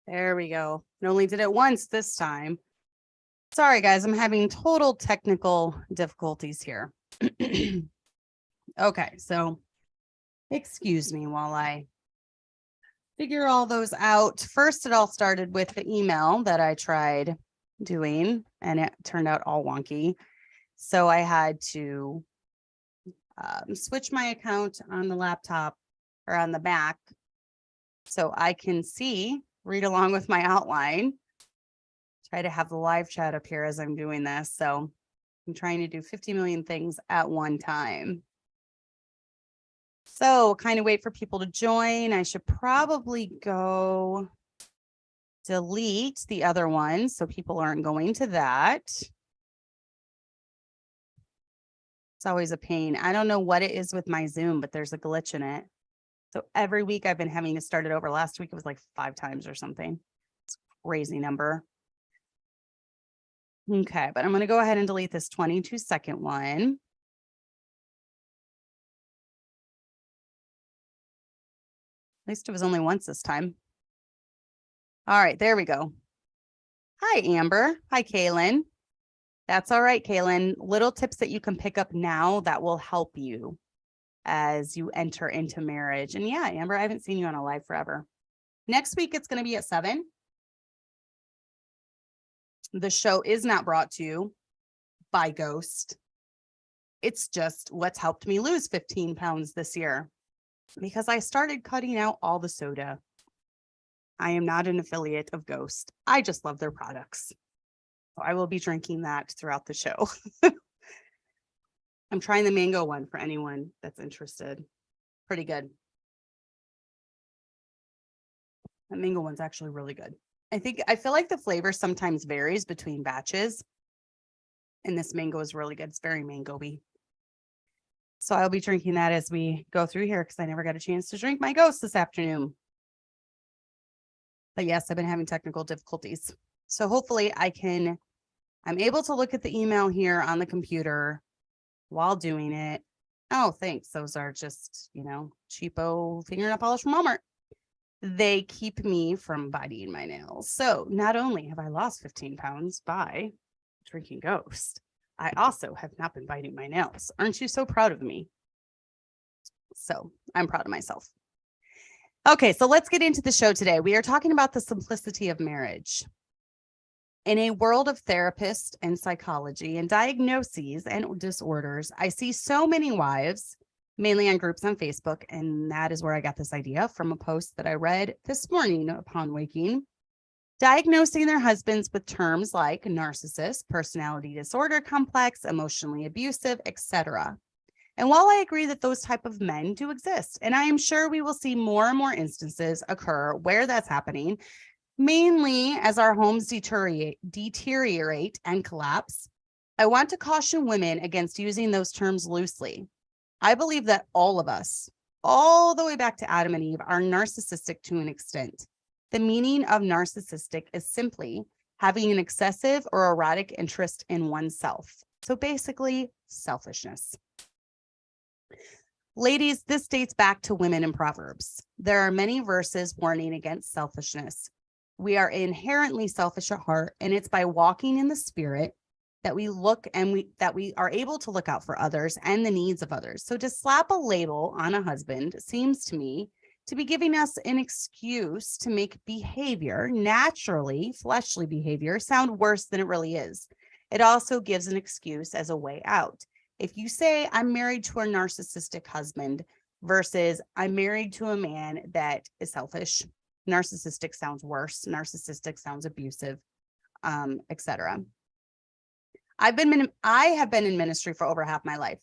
There we go. I only did it once this time. Sorry, guys, I'm having total technical difficulties here. Okay, so excuse me while I figure all those out. First, it all started with the email that I tried doing, and it turned out all wonky. So I had to switch my account on the laptop or on the Mac so I can read along with my outline. Try to have the live chat up here as I'm doing this. So I'm trying to do 50 million things at one time. So kind of wait for people to join. I should probably go delete the other one so people aren't going to that. It's always a pain. I don't know what it is with my Zoom, but there's a glitch in it. So every week I've been having to start it over. Last week it was like 5 times or something. It's a crazy number. Okay, but I'm going to go ahead and delete this 22-second one. At least it was only once this time. All right, there we go. Hi, Amber. Hi, Kaylin. That's all right, Kaylin. Little tips that you can pick up now that will help you as you enter into marriage. And yeah, Amber, I haven't seen you on a live forever. Next week, it's going to be at 7. The show is not brought to you by Ghost. It's just what's helped me lose 15 pounds this year because I started cutting out all the soda. I am not an affiliate of Ghost. I just love their products. So I will be drinking that throughout the show. I'm trying the mango one for anyone that's interested. Pretty good. That mango one's actually really good. I feel like the flavor sometimes varies between batches. And this mango is really good. It's very mango-y. So I'll be drinking that as we go through here because I never got a chance to drink my Ghost this afternoon. But yes, I've been having technical difficulties. So hopefully I'm able to look at the email here on the computer while doing it. Oh, thanks. Those are just, cheapo fingernail polish from Walmart. They keep me from biting my nails. So not only have I lost 15 pounds by drinking Ghost, I also have not been biting my nails. Aren't you so proud of me? So I'm proud of myself. Okay, so let's get into the show today. We are talking about the simplicity of marriage. In a world of therapists and psychology and diagnoses and disorders, I see so many wives, mainly on groups on Facebook, and that is where I got this idea from a post that I read this morning upon waking, diagnosing their husbands with terms like narcissist, personality disorder complex, emotionally abusive, etc. And while I agree that those type of men do exist, and I am sure we will see more and more instances occur where that's happening, mainly as our homes deteriorate and collapse, I want to caution women against using those terms loosely. I believe that all of us, all the way back to Adam and Eve, are narcissistic to an extent. The meaning of narcissistic is simply having an excessive or erratic interest in oneself. So basically, selfishness. Ladies, this dates back to women in Proverbs. There are many verses warning against selfishness. We are inherently selfish at heart, and it's by walking in the spirit that we are able to look out for others and the needs of others. So to slap a label on a husband seems to me to be giving us an excuse to make behavior, naturally fleshly behavior, sound worse than it really is. It also gives an excuse as a way out. If you say I'm married to a narcissistic husband versus I'm married to a man that is selfish, narcissistic sounds worse. Narcissistic sounds abusive, etc. I have been in ministry for over half my life.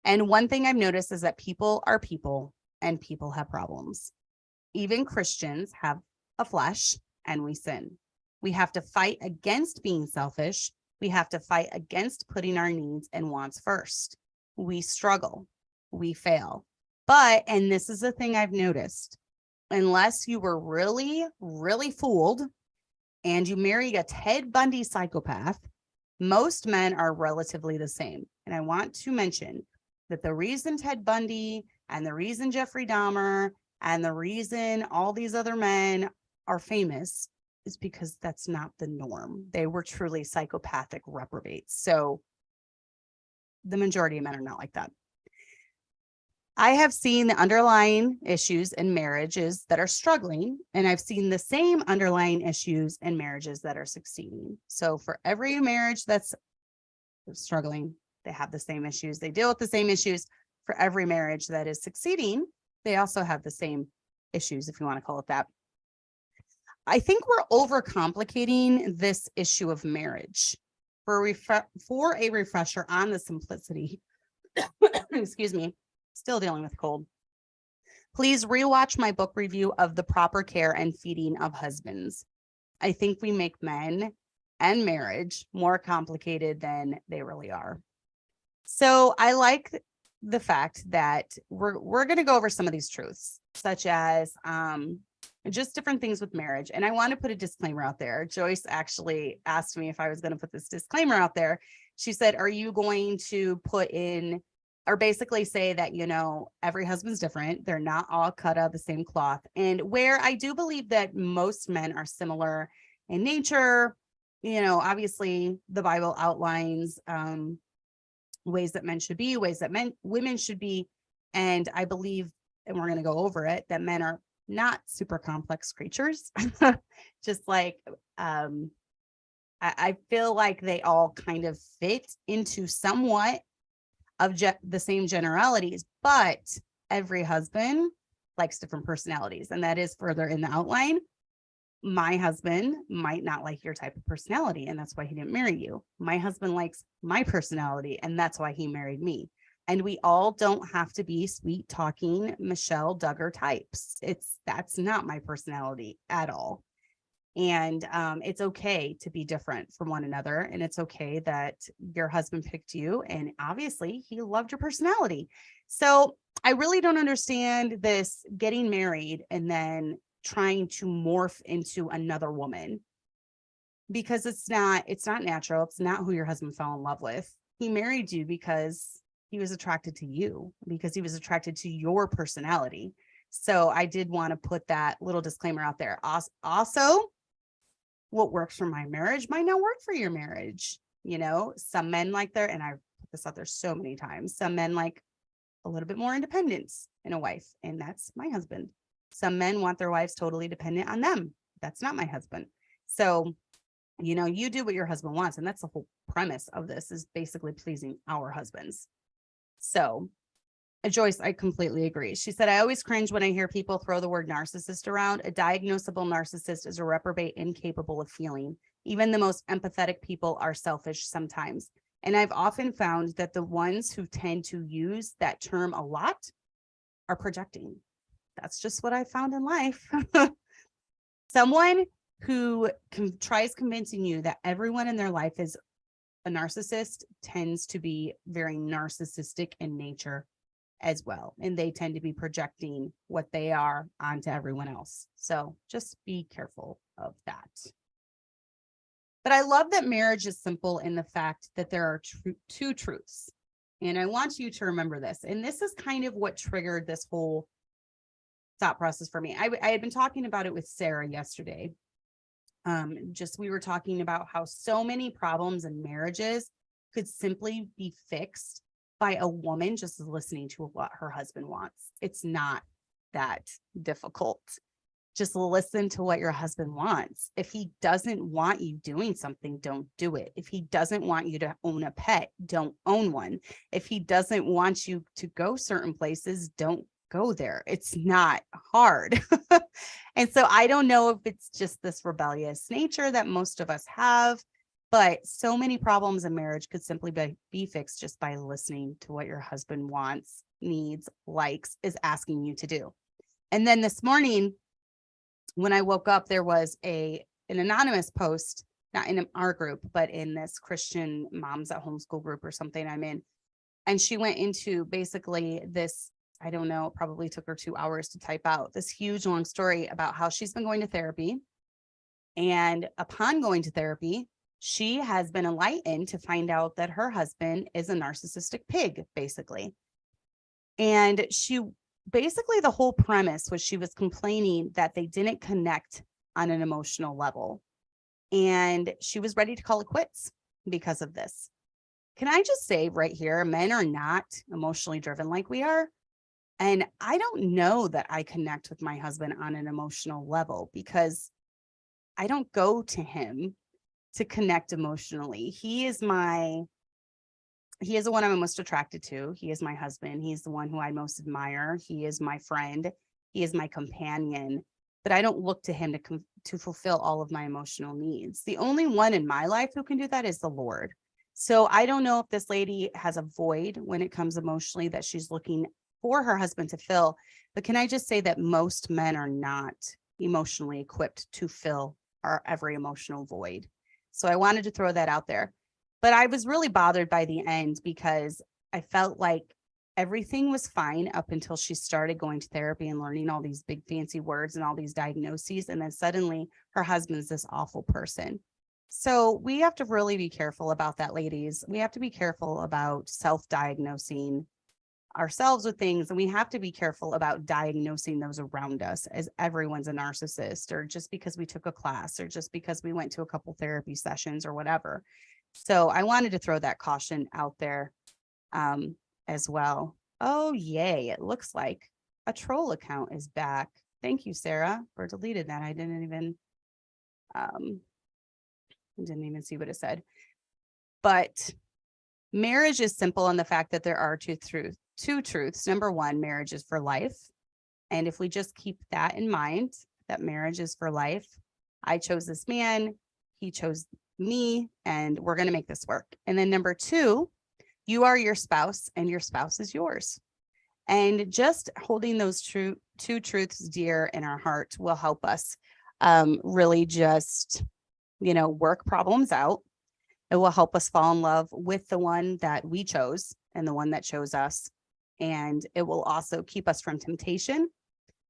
And one thing I've noticed is that people are people and people have problems. Even Christians have a flesh and we sin. We have to fight against being selfish. We have to fight against putting our needs and wants first. We struggle. We fail. But, and this is the thing I've noticed, unless you were really, really fooled and you married a Ted Bundy psychopath, most men are relatively the same. And I want to mention that the reason Ted Bundy and the reason Jeffrey Dahmer and the reason all these other men are famous is because that's not the norm. They were truly psychopathic reprobates. So the majority of men are not like that. I have seen the underlying issues in marriages that are struggling, and I've seen the same underlying issues in marriages that are succeeding. So for every marriage that's struggling, they have the same issues. They deal with the same issues. For every marriage that is succeeding, they also have the same issues, if you want to call it that. I think we're overcomplicating this issue of marriage. For a refresher on the simplicity, excuse me, still dealing with cold. Please rewatch my book review of The Proper Care and Feeding of Husbands. I think we make men and marriage more complicated than they really are. So I like the fact that we're going to go over some of these truths, such as just different things with marriage. And I want to put a disclaimer out there. Joyce actually asked me if I was going to put this disclaimer out there. She said, are you going to put in, or basically say that, you know, every husband's different. They're not all cut out of the same cloth. And where I do believe that most men are similar in nature, you know, obviously the Bible outlines ways that men should be, ways that women should be. And I believe, and we're going to go over it, that men are not super complex creatures. Just like, I feel like they all kind of fit into somewhat of the same generalities, but every husband likes different personalities. And that is further in the outline. My husband might not like your type of personality, and that's why he didn't marry you. My husband likes my personality, and that's why he married me. And we all don't have to be sweet talking Michelle Duggar types. That's not my personality at all. And it's okay to be different from one another. And it's okay that your husband picked you. And obviously he loved your personality. So I really don't understand this getting married and then trying to morph into another woman, because it's not natural. It's not who your husband fell in love with. He married you because he was attracted to you, because he was attracted to your personality. So I did want to put that little disclaimer out there. Also, what works for my marriage might not work for your marriage. You know, some men like and I've put this out there so many times, some men like a little bit more independence in a wife, and that's my husband. Some men want their wives totally dependent on them. That's not my husband. So, you know, you do what your husband wants. And that's the whole premise of this, is basically pleasing our husbands. So Joyce, I completely agree. She said, I always cringe when I hear people throw the word narcissist around. A diagnosable narcissist is a reprobate incapable of feeling. Even the most empathetic people are selfish sometimes. And I've often found that the ones who tend to use that term a lot are projecting. That's just what I found in life. Someone who tries convincing you that everyone in their life is a narcissist tends to be very narcissistic in nature as well. And they tend to be projecting what they are onto everyone else. So just be careful of that. But I love that marriage is simple in the fact that there are two truths. And I want you to remember this. And this is kind of what triggered this whole thought process for me. I had been talking about it with Sarah yesterday. We were talking about how so many problems in marriages could simply be fixed by a woman just listening to what her husband wants. It's not that difficult. Just listen to what your husband wants. If he doesn't want you doing something, don't do it. If he doesn't want you to own a pet, don't own one. If he doesn't want you to go certain places, don't go there. It's not hard. And so I don't know if it's just this rebellious nature that most of us have, but so many problems in marriage could simply be fixed just by listening to what your husband wants, needs, likes, is asking you to do. And then this morning, when I woke up, there was an anonymous post, not in our group, but in this Christian moms at homeschool group or something I'm in. And she went into basically this, I don't know, it probably took her 2 hours to type out this huge long story about how she's been going to therapy. And upon going to therapy, she has been enlightened to find out that her husband is a narcissistic pig, basically. And she basically, the whole premise was she was complaining that they didn't connect on an emotional level. And she was ready to call it quits because of this. Can I just say right here, men are not emotionally driven like we are. And I don't know that I connect with my husband on an emotional level because I don't go to him to connect emotionally. He is the one I'm most attracted to. He is my husband. He's the one who I most admire. He is my friend. He is my companion. But I don't look to him to fulfill all of my emotional needs. The only one in my life who can do that is the Lord. So I don't know if this lady has a void when it comes emotionally that she's looking for her husband to fill. But can I just say that most men are not emotionally equipped to fill our every emotional void. So I wanted to throw that out there. But I was really bothered by the end because I felt like everything was fine up until she started going to therapy and learning all these big fancy words and all these diagnoses. And then suddenly her husband's this awful person. So we have to really be careful about that, ladies. We have to be careful about self-diagnosing ourselves with things, and we have to be careful about diagnosing those around us as everyone's a narcissist, or just because we took a class, or just because we went to a couple therapy sessions or whatever. So I wanted to throw that caution out there as well. Oh, yay. It looks like a troll account is back. Thank you, Sarah, for deleting that. I didn't even see what it said. But marriage is simple in the fact that there are two truths. Number one, marriage is for life. And if we just keep that in mind, that marriage is for life, I chose this man, he chose me, and we're going to make this work. And then number two, you are your spouse and your spouse is yours. And just holding those two truths dear in our heart will help us really just, work problems out. It will help us fall in love with the one that we chose and the one that chose us. And it will also keep us from temptation,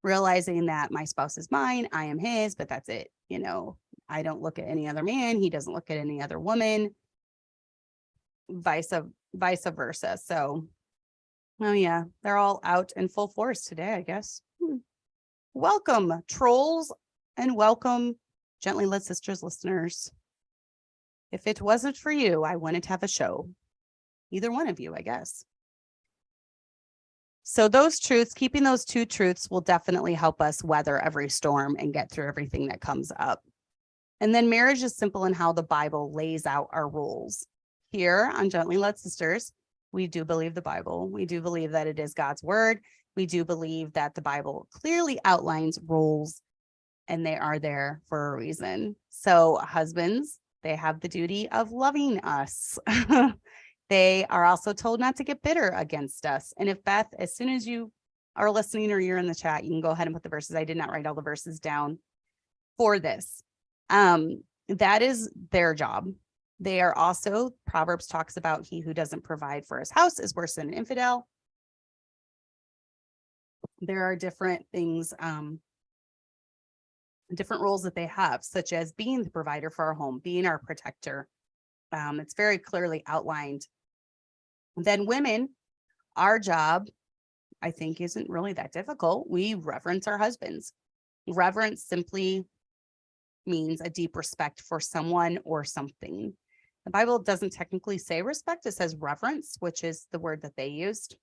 realizing that my spouse is mine, I am his, but that's it. I don't look at any other man. He doesn't look at any other woman, vice versa. So, oh yeah, they're all out in full force today, I guess. Welcome, trolls, and welcome, Gently Led Sisters listeners. If it wasn't for you, I wouldn't have a show. Either one of you, I guess. So those truths, keeping those two truths will definitely help us weather every storm and get through everything that comes up. And then marriage is simple in how the Bible lays out our rules. Here on Gently Led Sisters, we do believe the Bible. We do believe that it is God's word. We do believe that the Bible clearly outlines rules and they are there for a reason. So husbands, they have the duty of loving us. They are also told not to get bitter against us. And if Beth, as soon as you are listening or you're in the chat, you can go ahead and put the verses. I did not write all the verses down for this. That is their job. They are also, Proverbs talks about he who doesn't provide for his house is worse than an infidel. There are different things, different roles that they have, such as being the provider for our home, being our protector. It's very clearly outlined. Then women, our job, I think, isn't really that difficult. We reverence our husbands. Reverence simply means a deep respect for someone or something. The Bible doesn't technically say respect, it says reverence, which is the word that they used.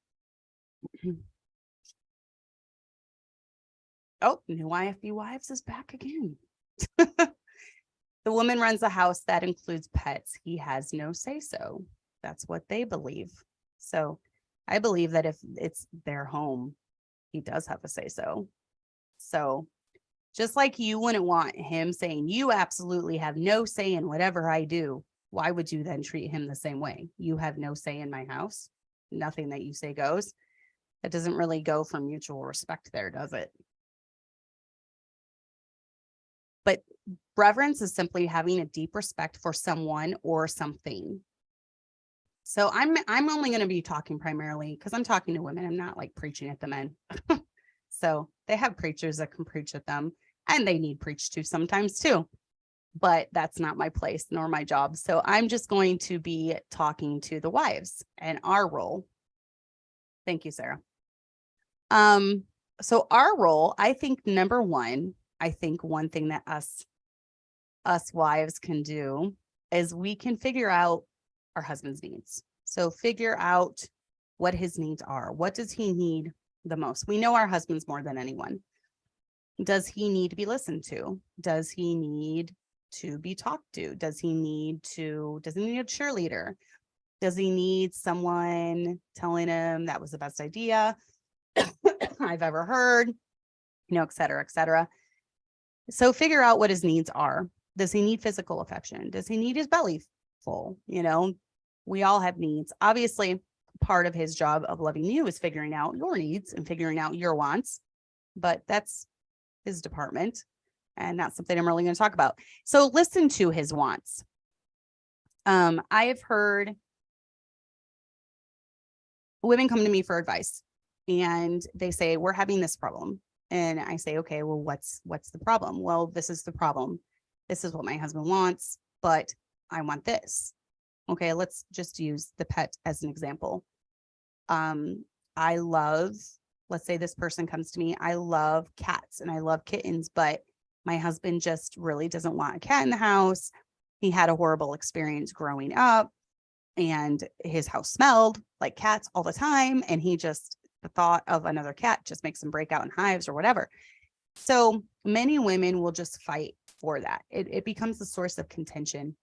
Oh, new IFB Wives is back again. The woman runs a house that includes pets. He has no say-so. That's what they believe. So I believe that if it's their home, he does have a say-so. So just like you wouldn't want him saying, you absolutely have no say in whatever I do, why would you then treat him the same way? You have no say in my house. Nothing that you say goes. That doesn't really go for mutual respect there, does it? But reverence is simply having a deep respect for someone or something. So I'm only going to be talking primarily because I'm talking to women. I'm not like preaching at the men. So they have preachers that can preach at them, and they need preached to sometimes too. But that's not my place nor my job. So I'm just going to be talking to the wives and our role. Thank you, Sarah. So our role, I think number one, I think one thing that us wives can do is we can figure out our husband's needs. So figure out what his needs are. What does he need the most? We know our husbands more than anyone. Does he need to be listened to? Does he need to be talked to? Does he need a cheerleader? Does he need someone telling him that was the best idea I've ever heard? Et cetera, et cetera. So figure out what his needs are. Does he need physical affection? Does he need his belly full? We all have needs. Obviously, part of his job of loving you is figuring out your needs and figuring out your wants, but that's his department and not something I'm really going to talk about. So listen to his wants. I have heard women come to me for advice and they say, we're having this problem. And I say, okay, well, what's the problem? Well, this is the problem. This is what my husband wants, but I want this. Okay, let's just use the pet as an example. Let's say this person comes to me, I love cats and I love kittens, but my husband just really doesn't want a cat in the house. He had a horrible experience growing up and his house smelled like cats all the time. And the thought of another cat just makes him break out in hives or whatever. So many women will just fight for that. It becomes a source of contention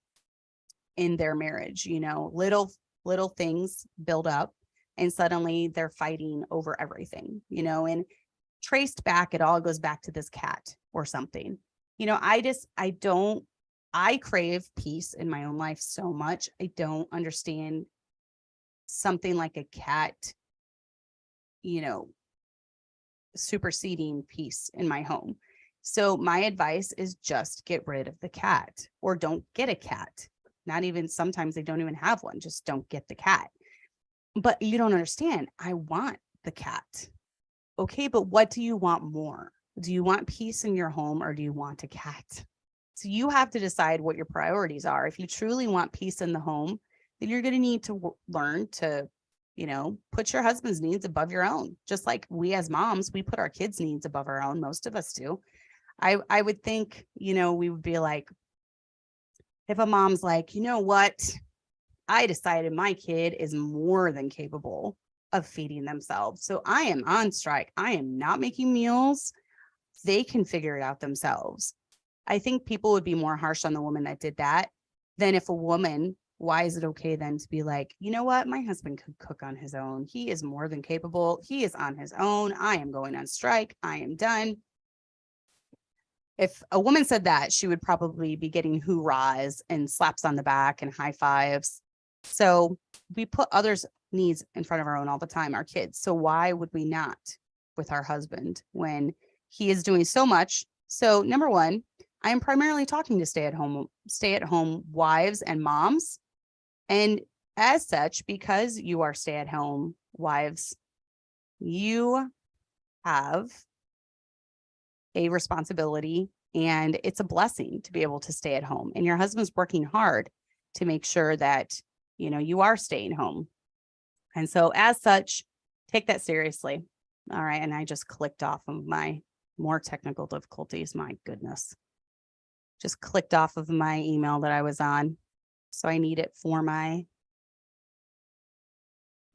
in their marriage. Little things build up and suddenly they're fighting over everything, and traced back, it all goes back to this cat or something. I crave peace in my own life so much. I don't understand something like a cat, superseding peace in my home. So my advice is just get rid of the cat or don't get a cat. Not even, sometimes they don't even have one. Just don't get the cat. But you don't understand. I want the cat. Okay, but what do you want more? Do you want peace in your home or do you want a cat? So you have to decide what your priorities are. If you truly want peace in the home, then you're going to need to learn to, put your husband's needs above your own. Just like we as moms, we put our kids' needs above our own. Most of us do. I would think, we would be like, if a mom's like, you know what? I decided my kid is more than capable of feeding themselves. So I am on strike. I am not making meals. They can figure it out themselves. I think people would be more harsh on the woman that did that than if a woman, why is it okay then to be like, you know what? My husband could cook on his own. He is more than capable. He is on his own. I am going on strike. I am done. If a woman said that, she would probably be getting hoorahs and slaps on the back and high fives. So we put others' needs in front of our own all the time, our kids. So why would we not with our husband when he is doing so much? So number one, I am primarily talking to stay-at-home wives and moms. And as such, because you are stay-at-home wives, you have a responsibility and it's a blessing to be able to stay at home. And your husband's working hard to make sure that, you are staying home. And so as such, take that seriously. All right. And I just clicked off of my more technical difficulties. My goodness. Just clicked off of my email that I was on. So I need it for my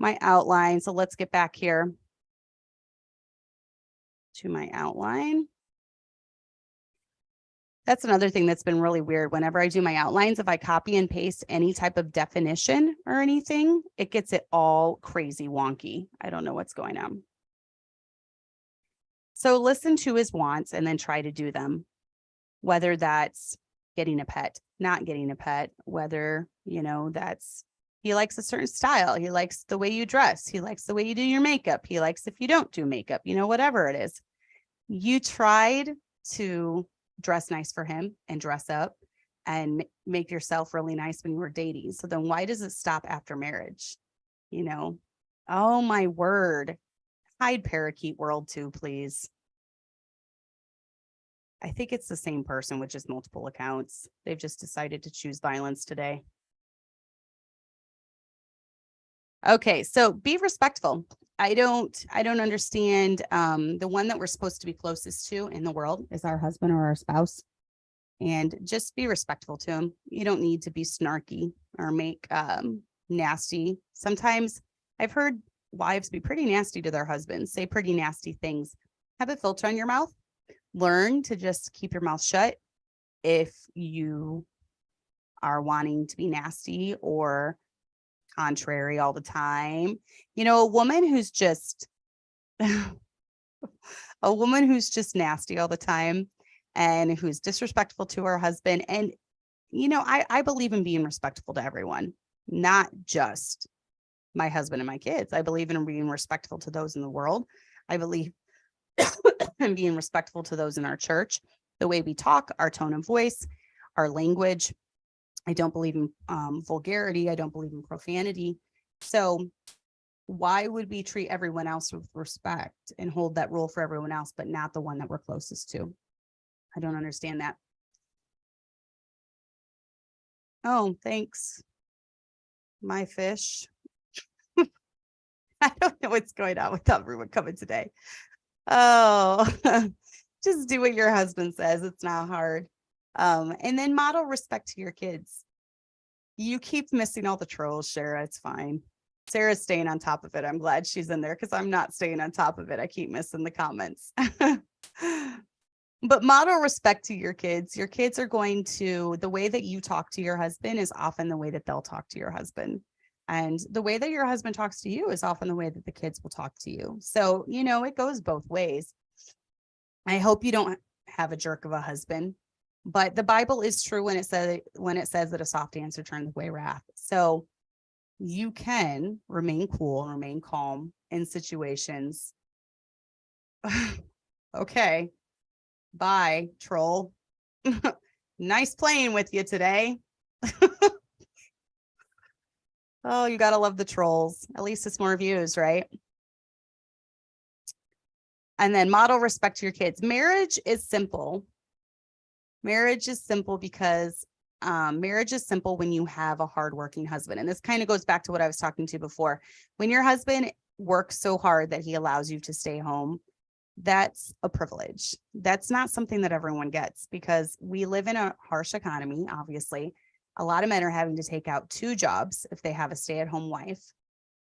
outline. So let's get back here to my outline. That's another thing that's been really weird. Whenever I do my outlines, if I copy and paste any type of definition or anything, it gets it all crazy wonky. I don't know what's going on. So listen to his wants and then try to do them, whether that's getting a pet, not getting a pet, whether, that's he likes a certain style. He likes the way you dress. He likes the way you do your makeup. He likes if you don't do makeup, whatever it is. You tried to dress nice for him and dress up and make yourself really nice when you were dating. So then why does it stop after marriage? Oh my word. Hide parakeet world too, please. I think it's the same person with just multiple accounts. They've just decided to choose violence today. Okay, so be respectful. I don't understand. The one that we're supposed to be closest to in the world is our husband or our spouse. And just be respectful to him. You don't need to be snarky or make nasty. Sometimes I've heard wives be pretty nasty to their husbands, say pretty nasty things. Have a filter on your mouth. Learn to just keep your mouth shut if you are wanting to be nasty or contrary all the time. You know, a woman who's just nasty all the time and who's disrespectful to her husband. And, you know, I believe in being respectful to everyone, not just my husband and my kids. I believe in being respectful to those in the world. I believe in being respectful to those in our church, the way we talk, our tone of voice, our language. I don't believe in vulgarity. I don't believe in profanity. So why would we treat everyone else with respect and hold that rule for everyone else, but not the one that we're closest to? I don't understand that. Oh, thanks. My fish. I don't know what's going on with everyone coming today. Oh, just do what your husband says. It's not hard. And then model respect to your kids. You keep missing all the trolls, Shara. It's fine. Sarah's staying on top of it. I'm glad she's in there because I'm not staying on top of it. I keep missing the comments. But model respect to your kids. Your kids are going to, the way that you talk to your husband is often the way that they'll talk to your husband. And the way that your husband talks to you is often the way that the kids will talk to you. So, you know, it goes both ways. I hope you don't have a jerk of a husband, but the Bible is true when it says that a soft answer turns away wrath. So you can remain cool and remain calm in situations. Okay. Bye, troll. Nice playing with you today. Oh, you gotta love the trolls. At least it's more views, right? And then model respect to your kids. Marriage is simple. Marriage is simple because marriage is simple when you have a hardworking husband. And this kind of goes back to what I was talking to before. When your husband works so hard that he allows you to stay home, that's a privilege. That's not something that everyone gets because we live in a harsh economy, obviously. A lot of men are having to take out 2 jobs if they have a stay-at-home wife.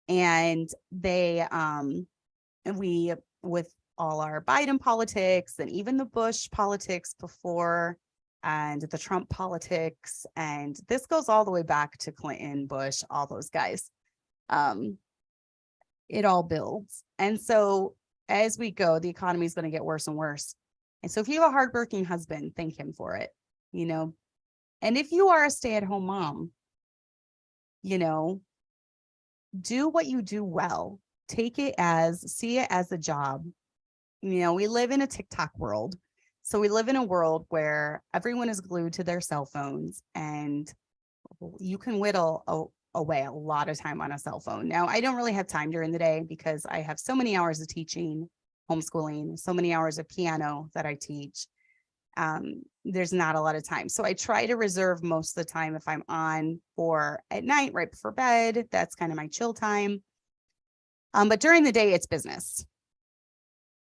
And we, with all our Biden politics and even the Bush politics before and the Trump politics, and this goes all the way back to Clinton, Bush, all those guys. It all builds. And so as we go, the economy is going to get worse and worse. And so if you have a hardworking husband, thank him for it, you know. And if you are a stay-at-home mom, you know, do what you do well. See it as a job. You know, we live in a TikTok world. So we live in a world where everyone is glued to their cell phones and you can whittle away a lot of time on a cell phone. Now, I don't really have time during the day because I have so many hours of teaching, homeschooling, so many hours of piano that I teach. There's not a lot of time. So I try to reserve most of the time if I'm on for at night, right before bed. That's kind of my chill time. But during the day, it's business,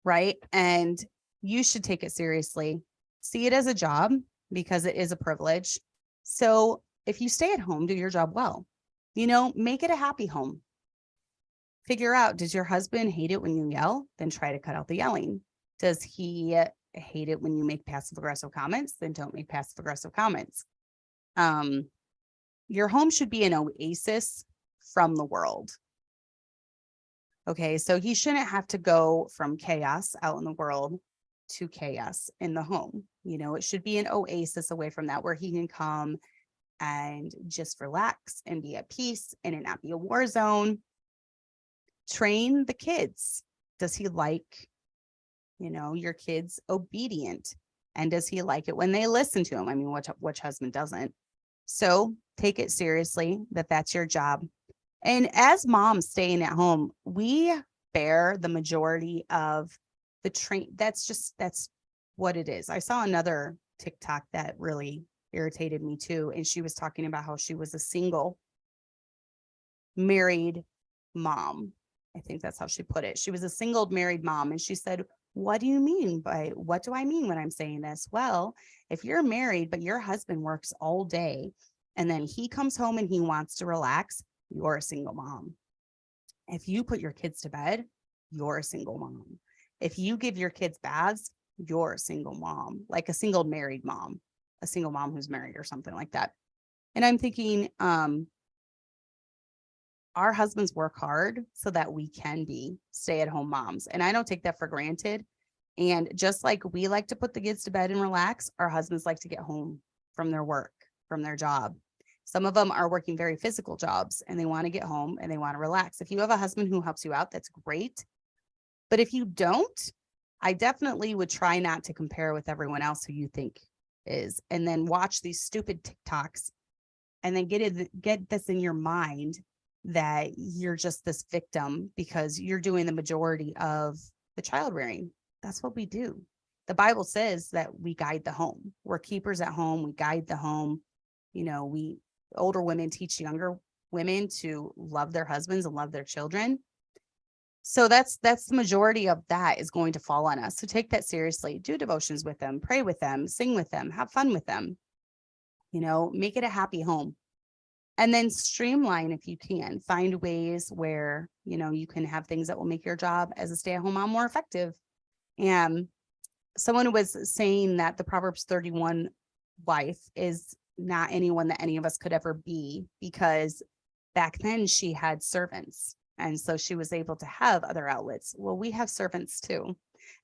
right? And you should take it seriously. See it as a job because it is a privilege. So if you stay at home, do your job well. You know, make it a happy home. Figure out, does your husband hate it when you yell? Then try to cut out the yelling. Does he hate it when you make passive aggressive comments? Then don't make passive aggressive comments. Your home should be an oasis from the world. Okay, so he shouldn't have to go from chaos out in the world to chaos in the home. You know, it should be an oasis away from that where he can come and just relax and be at peace and it not be a war zone. Train the kids. Does he like, you know, your kids obedient? And does he like it when they listen to him? I mean, which husband doesn't? So take it seriously that that's your job. And as moms staying at home, we bear the majority of the that's what it is. I saw another TikTok that really irritated me too. And she was talking about how she was a single married mom. I think that's how she put it. She was a single married mom. And she said, what do you mean by, what do I mean when I'm saying this? Well, if you're married, but your husband works all day and then he comes home and he wants to relax, you're a single mom. If you put your kids to bed, you're a single mom. If you give your kids baths, you're a single mom, like a single married mom, a single mom who's married or something like that. And I'm thinking, our husbands work hard so that we can be stay-at-home moms. And I don't take that for granted. And just like we like to put the kids to bed and relax, our husbands like to get home from their work, from their job. Some of them are working very physical jobs and they want to get home and they want to relax. If you have a husband who helps you out, that's great. But if you don't, I definitely would try not to compare with everyone else who you think is, and then watch these stupid TikToks and then get this in your mind that you're just this victim because you're doing the majority of the child rearing. That's what we do. The Bible says that we guide the home. We're keepers at home. We guide the home. You know, older women teach younger women to love their husbands and love their children. So that's the majority of that is going to fall on us. So take that seriously. Do devotions with them, pray with them, sing with them, have fun with them. You know, make it a happy home. And then streamline if you can. Find ways where, you know, you can have things that will make your job as a stay-at-home mom more effective. And someone was saying that the Proverbs 31 wife is not anyone that any of us could ever be, because back then she had servants. And so she was able to have other outlets. Well, we have servants too.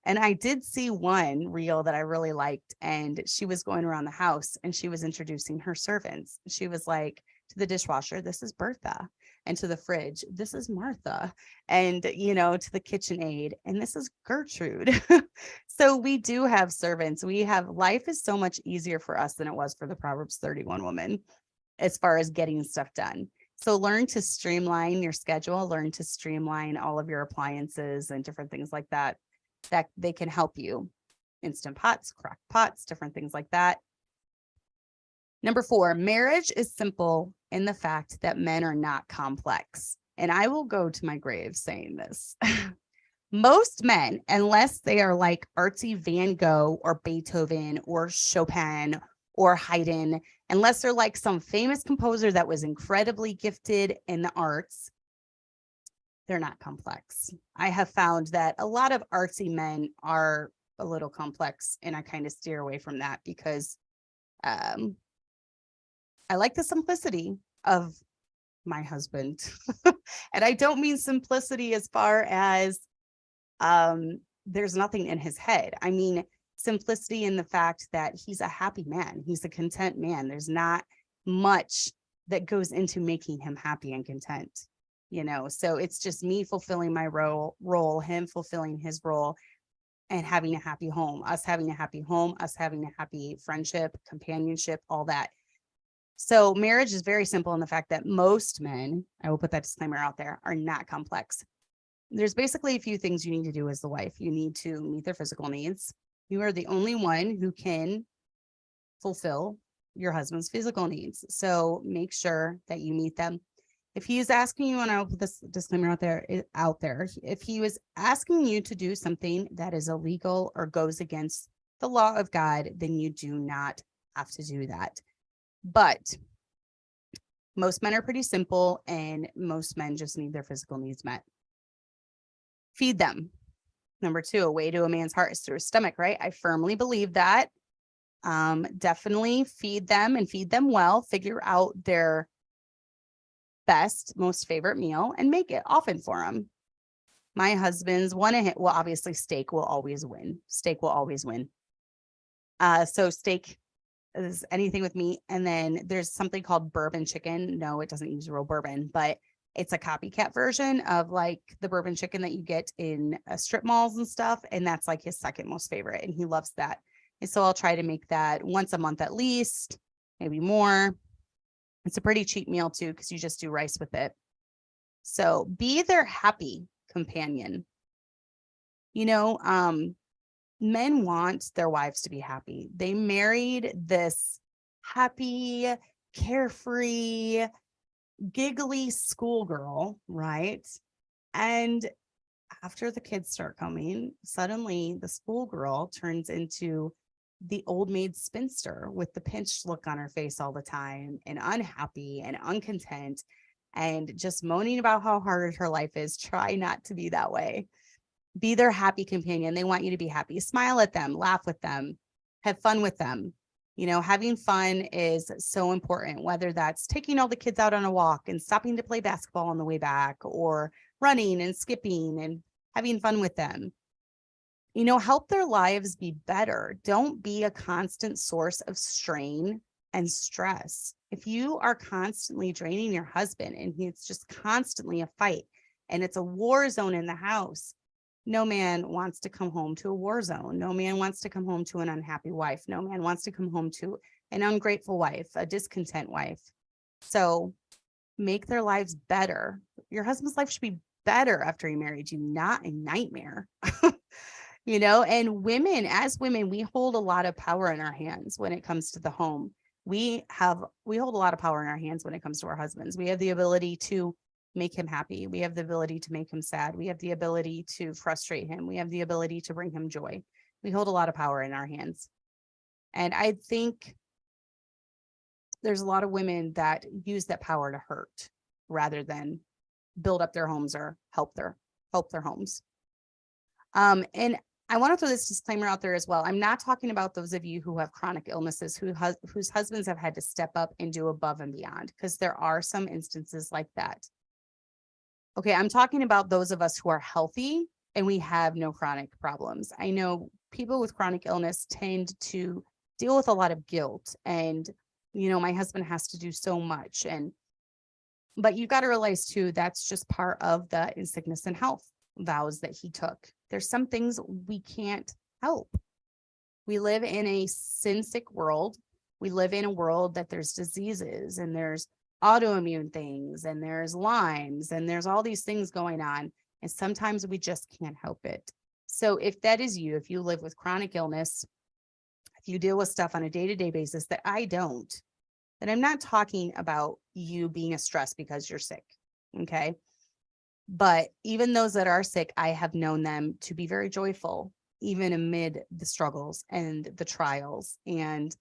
And I did see one reel that I really liked, and she was going around the house and she was introducing her servants. She was like, to the dishwasher, this is Bertha. And to the fridge, this is Martha. And, you know, to the KitchenAid, and this is Gertrude. So we do have servants. Life is so much easier for us than it was for the Proverbs 31 woman as far as getting stuff done. So learn to streamline your schedule, learn to streamline all of your appliances and different things like that they can help you. Instant pots, crock pots, different things like that. Number 4, marriage is simple in the fact that men are not complex. And I will go to my grave saying this. Most men, unless they are like artsy Van Gogh or Beethoven or Chopin or Haydn, unless they're like some famous composer that was incredibly gifted in the arts, they're not complex. I have found that a lot of artsy men are a little complex, and I kind of steer away from that because I like the simplicity of my husband. And I don't mean simplicity as far as there's nothing in his head. I mean simplicity in the fact that he's a happy man. He's a content man. There's not much that goes into making him happy and content, you know? So it's just me fulfilling my role, him fulfilling his role, and having a happy home, us having a happy home, us having a happy friendship, companionship, all that. So marriage is very simple in the fact that most men, I will put that disclaimer out there, are not complex. There's basically a few things you need to do as the wife. You need to meet their physical needs. You are the only one who can fulfill your husband's physical needs. So make sure that you meet them. If he is asking you, and I'll put this disclaimer out there, if he was asking you to do something that is illegal or goes against the law of God, then you do not have to do that. But most men are pretty simple, and most men just need their physical needs met. Feed them. Number 2, a way to a man's heart is through his stomach, right? I firmly believe that. Definitely feed them and feed them well. Figure out their best, most favorite meal and make it often for them. My husband's obviously steak will always win. Steak will always win. So steak is anything with meat. And then there's something called bourbon chicken. No, it doesn't use real bourbon, but it's a copycat version of like the bourbon chicken that you get in strip malls and stuff. And that's like his second most favorite. And he loves that. And so I'll try to make that once a month at least, maybe more. It's a pretty cheap meal too, because you just do rice with it. So be their happy companion. You know, men want their wives to be happy. They married this happy, carefree, giggly schoolgirl, right? And after the kids start coming, suddenly the schoolgirl turns into the old maid spinster with the pinched look on her face all the time and unhappy and uncontent and just moaning about how hard her life is. Try not to be that way. Be their happy companion. They want you to be happy. Smile at them, laugh with them, have fun with them. You know, having fun is so important, whether that's taking all the kids out on a walk and stopping to play basketball on the way back, or running and skipping and having fun with them. You know, help their lives be better. Don't be a constant source of strain and stress. If you are constantly draining your husband and it's just constantly a fight and it's a war zone in the house, no man wants to come home to a war zone. No man wants to come home to an unhappy wife. No man wants to come home to an ungrateful wife, a discontent wife. So make their lives better. Your husband's life should be better after he married you, not a nightmare. You know, and women, as women, we hold a lot of power in our hands when it comes to the home. We hold a lot of power in our hands when it comes to our husbands. We have the ability to make him happy. We have the ability to make him sad. We have the ability to frustrate him. We have the ability to bring him joy. We hold a lot of power in our hands. And I think there's a lot of women that use that power to hurt rather than build up their homes or help their homes. And I want to throw this disclaimer out there as well. I'm not talking about those of you who have chronic illnesses, whose husbands have had to step up and do above and beyond, because there are some instances like that. Okay, I'm talking about those of us who are healthy and we have no chronic problems. I know people with chronic illness tend to deal with a lot of guilt and, you know, my husband has to do so much. But you got to realize too, that's just part of the in sickness and health vows that he took. There's some things we can't help. We live in a sin sick world. We live in a world that there's diseases and there's autoimmune things and there's Lyme's and there's all these things going on. And sometimes we just can't help it. So if that is you, if you live with chronic illness, if you deal with stuff on a day-to-day basis that I don't, then I'm not talking about you being a stress because you're sick. Okay. But even those that are sick, I have known them to be very joyful, even amid the struggles and the trials. And,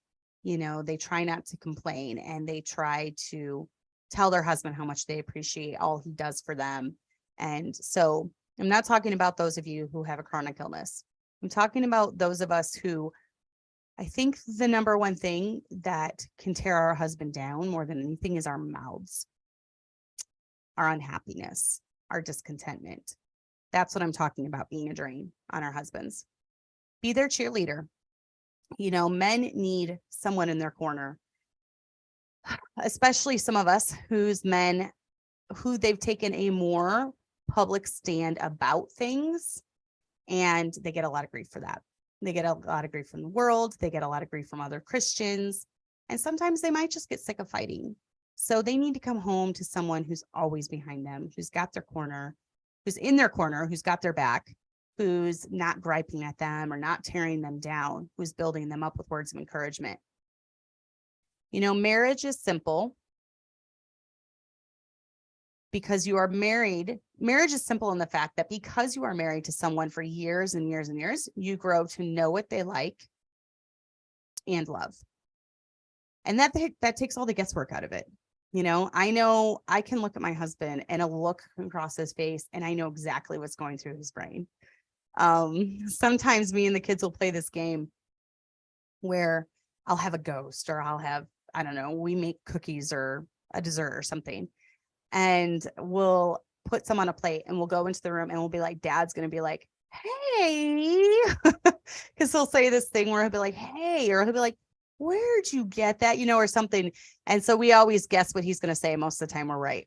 you know, they try not to complain and they try to tell their husband how much they appreciate all he does for them. And so I'm not talking about those of you who have a chronic illness. I'm talking about those of us who, I think the number one thing that can tear our husband down more than anything is our mouths, our unhappiness, our discontentment. That's what I'm talking about, being a drain on our husbands. Be their cheerleader. You know, men need someone in their corner, especially some of us whose men who they've taken a more public stand about things, and they get a lot of grief for that. They get a lot of grief from the world. They get a lot of grief from other Christians. And sometimes they might just get sick of fighting. So they need to come home to someone who's always behind them, who's got their corner, who's in their corner, who's got their back, who's not griping at them or not tearing them down, who's building them up with words of encouragement. You know, marriage is simple because you are married. Marriage is simple in the fact that because you are married to someone for years and years and years, you grow to know what they like and love. And that takes all the guesswork out of it. You know I can look at my husband and a look across his face and I know exactly what's going through his brain. Sometimes me and the kids will play this game where I'll have a ghost or I'll have, I don't know, we make cookies or a dessert or something. And we'll put some on a plate and we'll go into the room and we'll be like, Dad's going to be like, hey, because he'll say this thing where he'll be like, hey, or he'll be like, where'd you get that? You know, or something. And so we always guess what he's going to say. Most of the time we're right.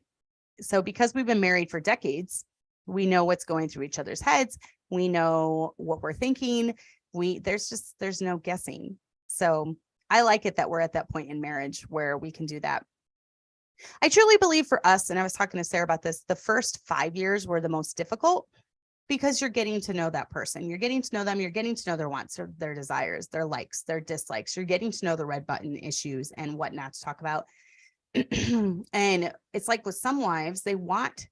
So because we've been married for decades, we know what's going through each other's heads. We know what we're thinking. There's no guessing. So I like it that we're at that point in marriage where we can do that. I truly believe for us, and I was talking to Sarah about this, the first 5 years were the most difficult because you're getting to know that person. You're getting to know them. You're getting to know their wants, their desires, their likes, their dislikes. You're getting to know the red button issues and what not to talk about. And it's like with some wives, they want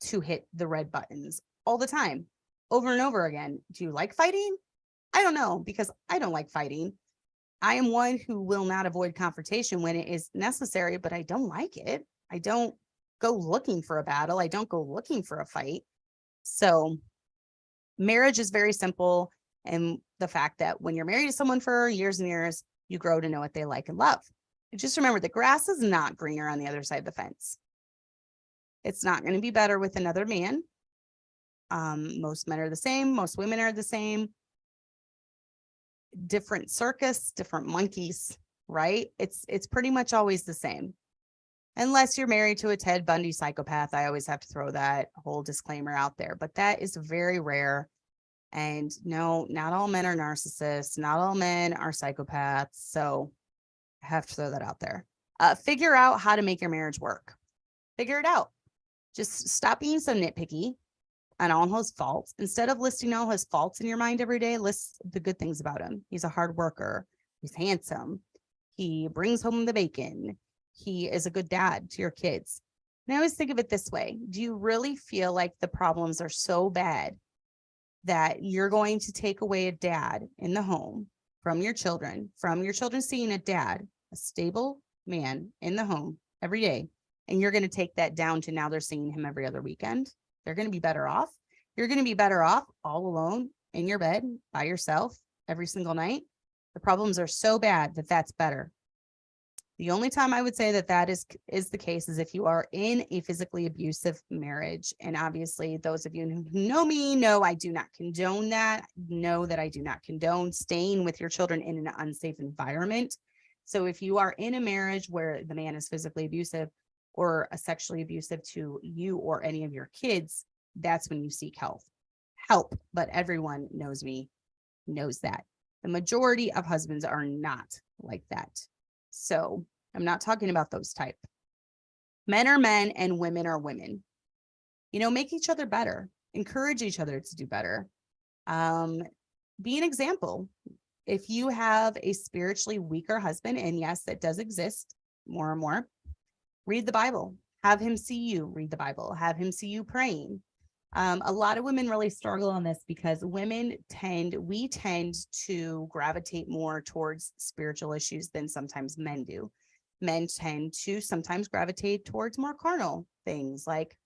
to hit the red buttons all the time, over and over again. Do you like fighting? I don't know, because I don't like fighting. I am one who will not avoid confrontation when it is necessary, but I don't like it. I don't go looking for a battle. I don't go looking for a fight. So marriage is very simple. And the fact that when you're married to someone for years and years, you grow to know what they like and love. And just remember, the grass is not greener on the other side of the fence. It's not going to be better with another man. Most men are the same. Most women are the same. Different circus, different monkeys, right? It's pretty much always the same. Unless you're married to a Ted Bundy psychopath. I always have to throw that whole disclaimer out there, but that is very rare. And no, not all men are narcissists. Not all men are psychopaths. So I have to throw that out there. Figure out how to make your marriage work. Figure it out. Just stop being so nitpicky on all his faults. Instead of listing all his faults in your mind every day, list the good things about him. He's a hard worker. He's handsome. He brings home the bacon. He is a good dad to your kids. And I always think of it this way. Do you really feel like the problems are so bad that you're going to take away a dad in the home from your children seeing a dad, a stable man in the home every day, and you're going to take that down to now they're seeing him every other weekend? They're going to be better off. You're going to be better off all alone in your bed by yourself every single night. The problems are so bad that that's better. The only time I would say that that is the case is if you are in a physically abusive marriage. And obviously, those of you who know me know I do not condone that. Know that I do not condone staying with your children in an unsafe environment. So if you are in a marriage where the man is physically abusive or sexually abusive to you or any of your kids, that's when you seek help. But everyone knows me, knows that. The majority of husbands are not like that. So I'm not talking about those type. Men are men and women are women. Make each other better. Encourage each other to do better. Be an example. If you have a spiritually weaker husband, and yes, that does exist more and more, read the Bible. Have him see you read the Bible. Have him see you praying. A lot of women really struggle on this because we tend to gravitate more towards spiritual issues than sometimes men do. Men tend to sometimes gravitate towards more carnal things like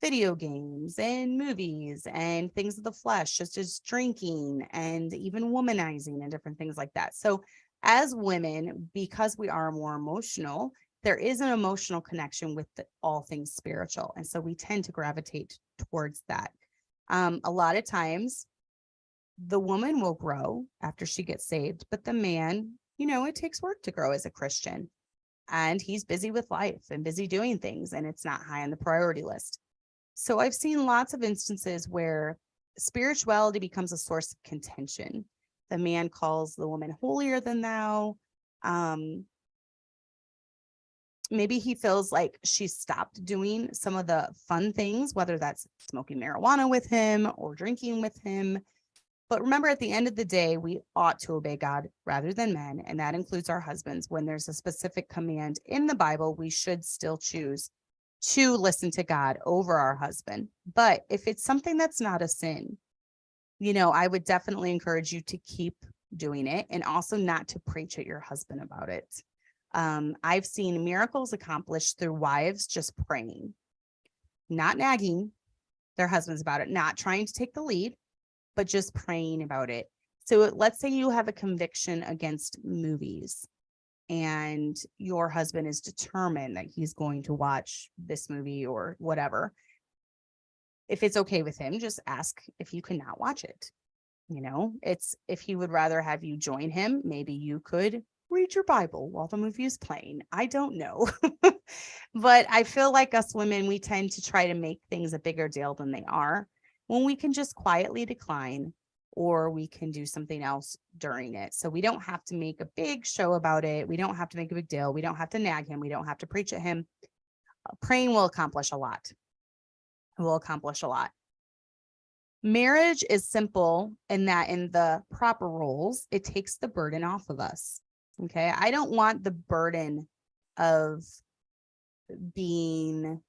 video games and movies and things of the flesh, just as drinking and even womanizing and different things like that. So as women, because we are more emotional, there is an emotional connection with all things spiritual. And so we tend to gravitate towards that. A lot of times the woman will grow after she gets saved, but the man, it takes work to grow as a Christian, and he's busy with life and busy doing things, and it's not high on the priority list. So I've seen lots of instances where spirituality becomes a source of contention. The man calls the woman holier than thou. Maybe he feels like she stopped doing some of the fun things, whether that's smoking marijuana with him or drinking with him. But remember, at the end of the day, we ought to obey God rather than men. And that includes our husbands. When there's a specific command in the Bible, we should still choose to listen to God over our husband. But if it's something that's not a sin, I would definitely encourage you to keep doing it and also not to preach at your husband about it. I've seen miracles accomplished through wives just praying, not nagging their husbands about it, not trying to take the lead, but just praying about it. So let's say you have a conviction against movies and your husband is determined that he's going to watch this movie or whatever. If it's okay with him, just ask if you cannot watch it. It's if he would rather have you join him, maybe you could read your Bible while the movie is playing. I don't know. But I feel like us women, we tend to try to make things a bigger deal than they are, when we can just quietly decline, or we can do something else during it. So we don't have to make a big show about it. We don't have to make a big deal. We don't have to nag him. We don't have to preach at him. Praying will accomplish a lot. It will accomplish a lot. Marriage is simple in that in the proper roles, it takes the burden off of us. Okay. I don't want the burden of being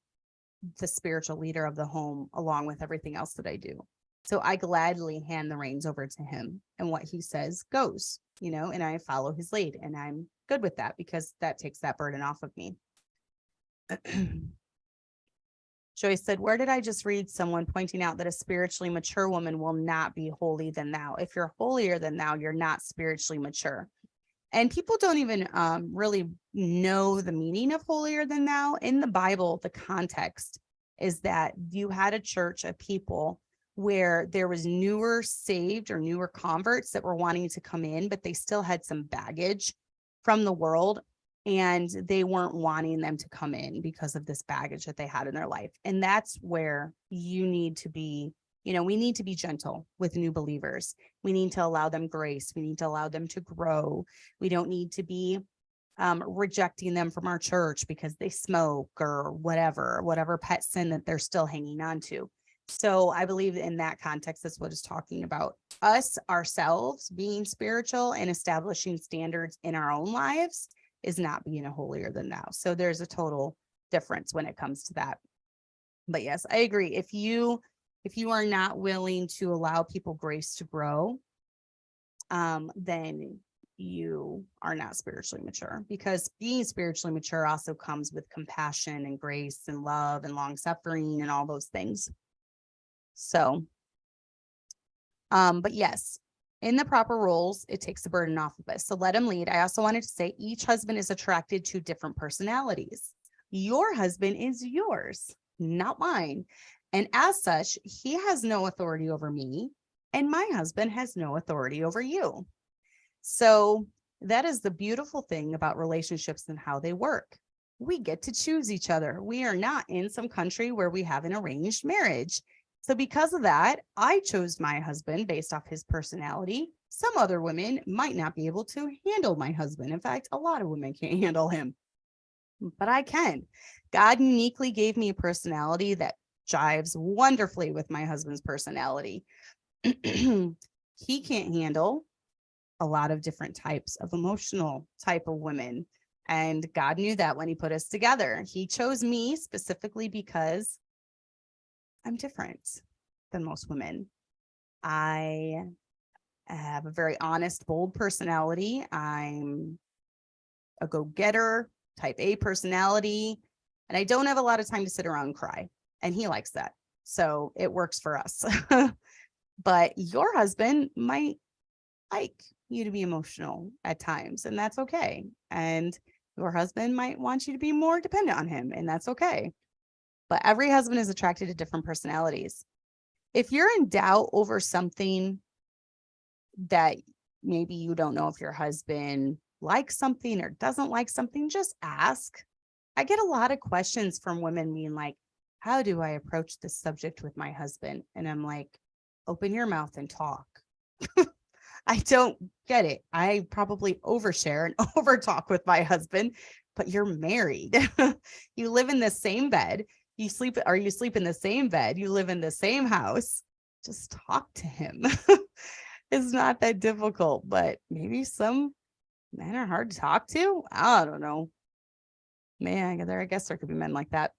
the spiritual leader of the home along with everything else that I do. So I gladly hand the reins over to him, and what he says goes, and I follow his lead, and I'm good with that because that takes that burden off of me. Joyce said, where did I just read someone pointing out that a spiritually mature woman will not be holier than thou? If you're holier than thou, you're not spiritually mature. And people don't even really know the meaning of holier than thou. In the Bible, the context is that you had a church of people where there was newer saved or newer converts that were wanting to come in, but they still had some baggage from the world, and they weren't wanting them to come in because of this baggage that they had in their life. And that's where you need to be. We need to be gentle with new believers. We need to allow them grace. We need to allow them to grow. We don't need to be rejecting them from our church because they smoke or whatever pet sin that they're still hanging on to. So I believe in that context, that's what it's talking about. Us, ourselves, being spiritual and establishing standards in our own lives is not being a holier than thou. So there's a total difference when it comes to that. But yes, I agree. If you are not willing to allow people grace to grow, then you are not spiritually mature, because being spiritually mature also comes with compassion and grace and love and long suffering and all those things. So, but yes, in the proper roles, it takes the burden off of us. So let him lead. I also wanted to say each husband is attracted to different personalities. Your husband is yours, not mine. And as such, he has no authority over me, and my husband has no authority over you. So that is the beautiful thing about relationships and how they work. We get to choose each other. We are not in some country where we have an arranged marriage. So because of that, I chose my husband based off his personality. Some other women might not be able to handle my husband. In fact, a lot of women can't handle him, but I can. God uniquely gave me a personality that jives wonderfully with my husband's personality. He can't handle a lot of different types of emotional type of women. And God knew that when he put us together. He chose me specifically because I'm different than most women. I have a very honest, bold personality. I'm a go-getter, type A personality, and I don't have a lot of time to sit around and cry. And he likes that. So it works for us. But your husband might like you to be emotional at times, and that's okay. And your husband might want you to be more dependent on him, and that's okay. But every husband is attracted to different personalities. If you're in doubt over something that maybe you don't know if your husband likes something or doesn't like something, just ask. I get a lot of questions from women being like, how do I approach this subject with my husband? And I'm like, open your mouth and talk. I don't get it. I probably overshare and overtalk with my husband, but you're married. You live in the same bed. You sleep in the same bed. You live in the same house. Just talk to him. It's not that difficult, but maybe some men are hard to talk to. I don't know. Man, I guess there could be men like that.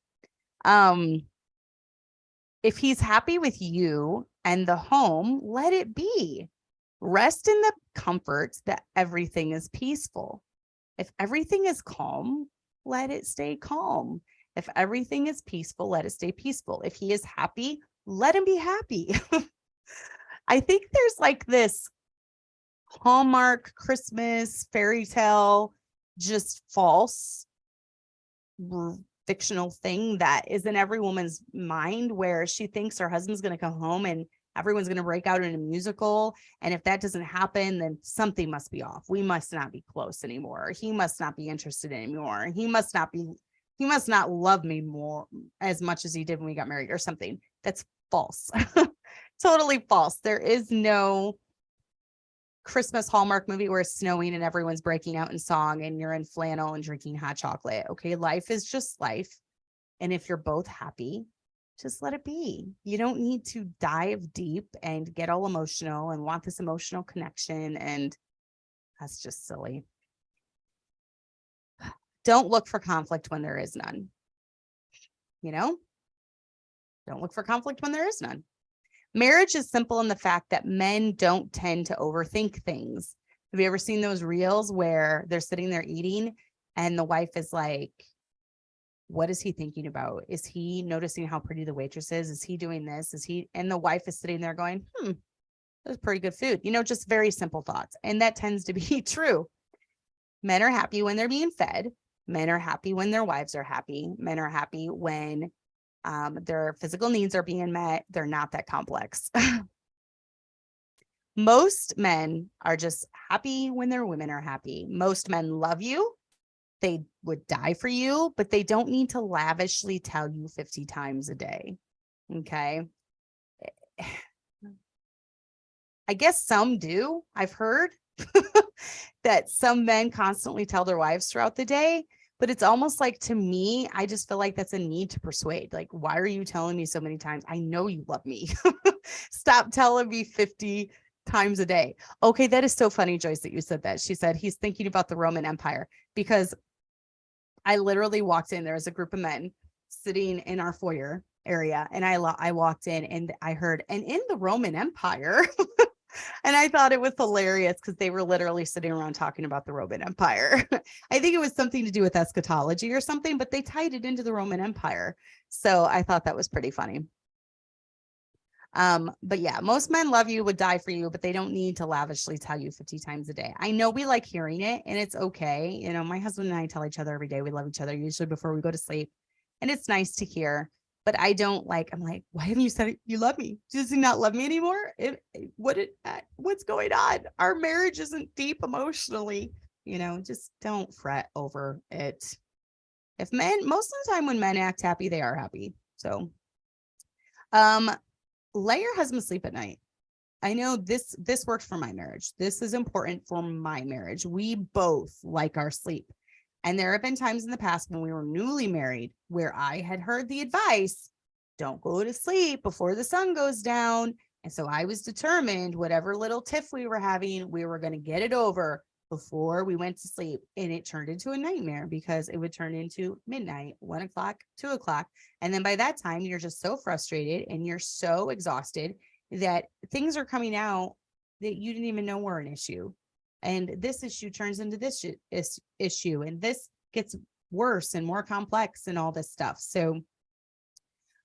If he's happy with you and the home, let it be. Rest in the comforts that everything is peaceful. If everything is calm, let it stay calm. If everything is peaceful, let it stay peaceful. If he is happy, let him be happy. I think there's like this Hallmark Christmas fairy tale, just false fictional thing that is in every woman's mind, where she thinks her husband's going to come home and everyone's going to break out in a musical. And if that doesn't happen, then something must be off. We must not be close anymore. He must not be interested anymore. He must not love me more as much as he did when we got married or something. That's false. Totally false. There is no Christmas Hallmark movie where it's snowing and everyone's breaking out in song and you're in flannel and drinking hot chocolate. Okay. Life is just life. And if you're both happy, just let it be. You don't need to dive deep and get all emotional and want this emotional connection. And that's just silly. Don't look for conflict when there is none. you know, don't look for conflict when there is none. Marriage is simple in the fact that men don't tend to overthink things. Have you ever seen those reels where they're sitting there eating and the wife is like, what is he thinking about? Is he noticing how pretty the waitress is? Is he doing this? And the wife is sitting there going, that's pretty good food. Just very simple thoughts. And that tends to be true. Men are happy when they're being fed. Men are happy when their wives are happy. Men are happy when their physical needs are being met. They're not that complex. Most men are just happy when their women are happy. Most men love you. They would die for you, but they don't need to lavishly tell you 50 times a day. Okay. I guess some do. I've heard that some men constantly tell their wives throughout the day, but it's almost like, to me, I just feel like that's a need to persuade. Like, why are you telling me so many times? I know you love me. Stop telling me 50 times a day. Okay, that is so funny, Joyce, that you said that. She said he's thinking about the Roman Empire, because I literally walked in. There was a group of men sitting in our foyer area, and I walked in and I heard, and in the Roman Empire. And I thought it was hilarious because they were literally sitting around talking about the Roman Empire. I think it was something to do with eschatology or something, but they tied it into the Roman Empire. So I thought that was pretty funny. But yeah, most men love you, would die for you, but they don't need to lavishly tell you 50 times a day. I know we like hearing it, and it's okay. My husband and I tell each other every day we love each other, usually before we go to sleep. And it's nice to hear. But I don't I'm like, why haven't you said it? You love me? Does he not love me anymore? What's going on? Our marriage isn't deep emotionally, just don't fret over it. Most of the time when men act happy, they are happy. So, let your husband sleep at night. I know this worked for my marriage. This is important for my marriage. We both like our sleep. And there have been times in the past when we were newly married where I had heard the advice, don't go to sleep before the sun goes down. And so I was determined, whatever little tiff we were having, we were going to get it over before we went to sleep. And it turned into a nightmare because it would turn into midnight, 1 o'clock, 2 o'clock. And then by that time, you're just so frustrated and you're so exhausted that things are coming out that you didn't even know were an issue. And this issue turns into this issue, and this gets worse and more complex and all this stuff. So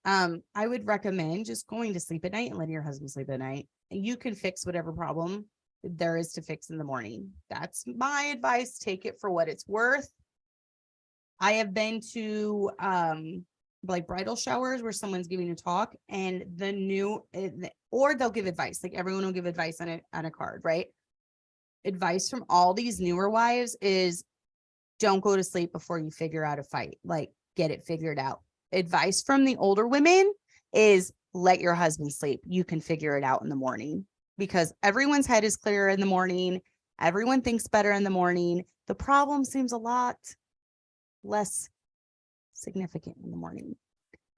I would recommend just going to sleep at night and letting your husband sleep at night. You can fix whatever problem there is to fix in the morning. That's my advice. Take it for what it's worth. I have been to bridal showers where someone's giving a talk, and or they'll give advice. Like, everyone will give advice on a card, right? Advice from all these newer wives is, don't go to sleep before you figure out a fight. Like, get it figured out. Advice from the older women is, let your husband sleep. You can figure it out in the morning, because everyone's head is clearer in the morning. Everyone thinks better in the morning. The problem seems a lot less significant in the morning.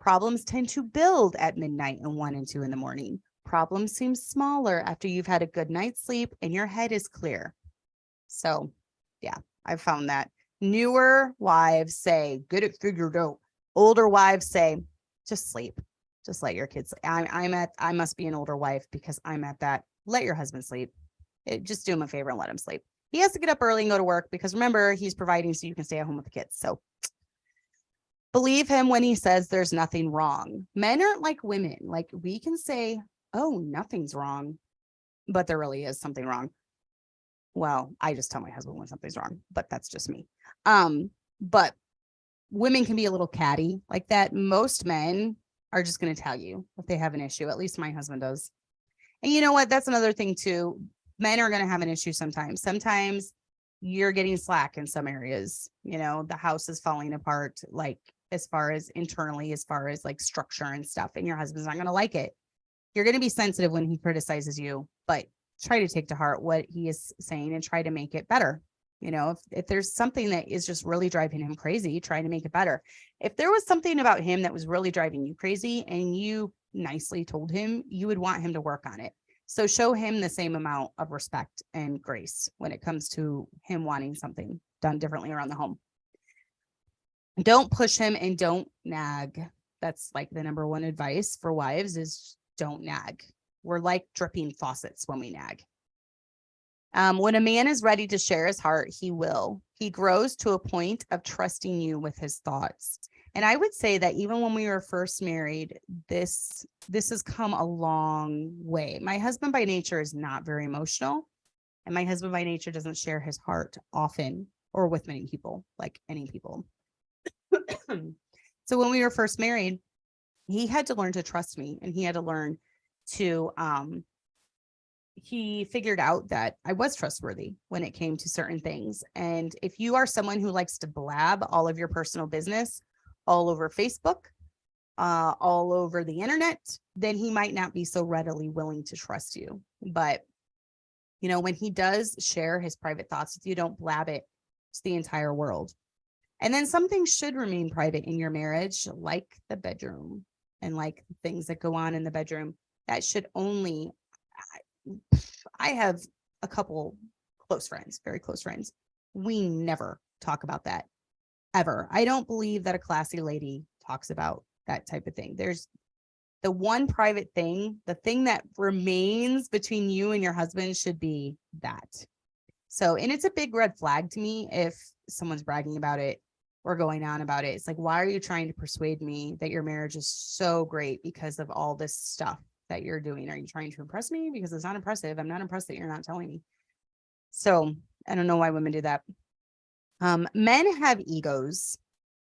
Problems tend to build at midnight and 1 and 2 in the morning. Problems seem smaller after you've had a good night's sleep and your head is clear. So yeah, I've found that. Newer wives say, get it figured out. Older wives say, just sleep. Just let your kids sleep. I must be an older wife because I'm at that. Let your husband sleep. Just do him a favor and let him sleep. He has to get up early and go to work because, remember, he's providing so you can stay at home with the kids. So believe him when he says there's nothing wrong. Men aren't like women. Like, we can say, oh, nothing's wrong, but there really is something wrong. Well, I just tell my husband when something's wrong, but that's just me. But women can be a little catty like that. Most men are just going to tell you if they have an issue. At least my husband does. And you know what? That's another thing too. Men are going to have an issue sometimes. Sometimes you're getting slack in some areas. The house is falling apart, like, as far as internally, as far as like structure and stuff, and your husband's not going to like it. You're going to be sensitive when he criticizes you, but try to take to heart what he is saying and try to make it better. If there's something that is just really driving him crazy, try to make it better. If there was something about him that was really driving you crazy and you nicely told him, you would want him to work on it. So show him the same amount of respect and grace when it comes to him wanting something done differently around the home. Don't push him and don't nag. That's like the number one advice for wives is don't nag. We're like dripping faucets when we nag. When a man is ready to share his heart, he will. He grows to a point of trusting you with his thoughts. And I would say that even when we were first married, this has come a long way. My husband by nature is not very emotional, and my husband by nature doesn't share his heart often or with many people, like any people. So when we were first married, he had to learn to trust me, and he had to learn to he figured out that I was trustworthy when it came to certain things. And if you are someone who likes to blab all of your personal business all over Facebook, all over the internet, then he might not be so readily willing to trust you. But, you know, when he does share his private thoughts with you, don't blab it to the entire world. And then some things should remain private in your marriage, like the bedroom and like things that go on in the bedroom. That should only, I have a couple close friends, very close friends. We never talk about that ever. I don't believe that a classy lady talks about that type of thing. There's the one private thing, the thing that remains between you and your husband should be that. So, and it's a big red flag to me if someone's bragging about it or going on about it. It's like, why are you trying to persuade me that your marriage is so great because of all this stuff that you're doing? Are you trying to impress me? Because it's not impressive. I'm not impressed that you're not telling me. So I don't know why women do that. Men have egos.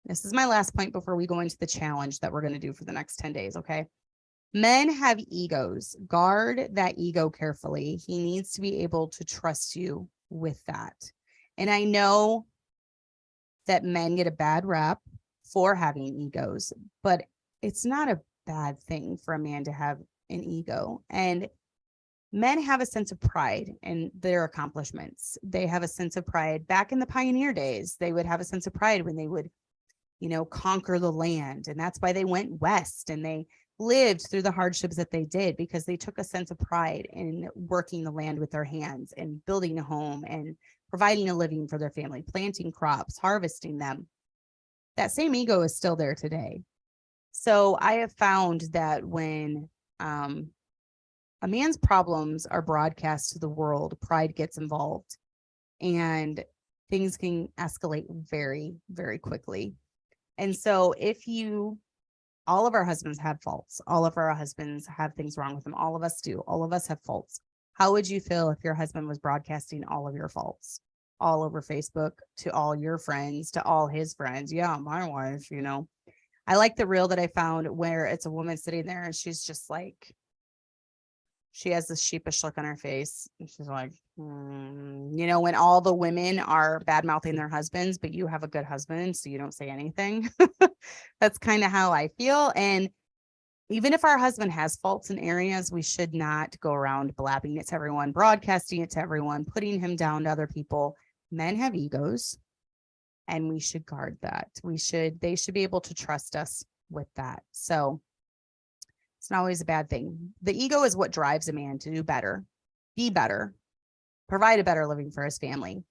This is my last point before we go into the challenge that we're going to do for the next 10 days. Okay. Men have egos. Guard that ego carefully. He needs to be able to trust you with that. And I know that men get a bad rap for having egos, but it's not a bad thing for a man to have an ego. And men have a sense of pride in their accomplishments. They have a sense of pride. Back in the pioneer days, they would have a sense of pride when they would, you know, conquer the land. And that's why they went west and they lived through the hardships that they did, because they took a sense of pride in working the land with their hands and building a home and providing a living for their family, planting crops, harvesting them. That same ego is still there today. So I have found that when a man's problems are broadcast to the world, pride gets involved and things can escalate very, very quickly. And so all of our husbands have faults. All of our husbands have things wrong with them. All of us do. All of us have faults. How would you feel if your husband was broadcasting all of your faults all over Facebook to all your friends, to all his friends? Yeah, my wife, you know. I like the reel that I found where it's a woman sitting there and she's just like, she has this sheepish look on her face. And she's like, you know, when all the women are bad mouthing their husbands, but you have a good husband, so you don't say anything. That's kind of how I feel. And even if our husband has faults in areas, we should not go around blabbing it to everyone, broadcasting it to everyone, putting him down to other people. Men have egos, and we should guard that. They should be able to trust us with that. So it's not always a bad thing. The ego is what drives a man to do better, be better, provide a better living for his family,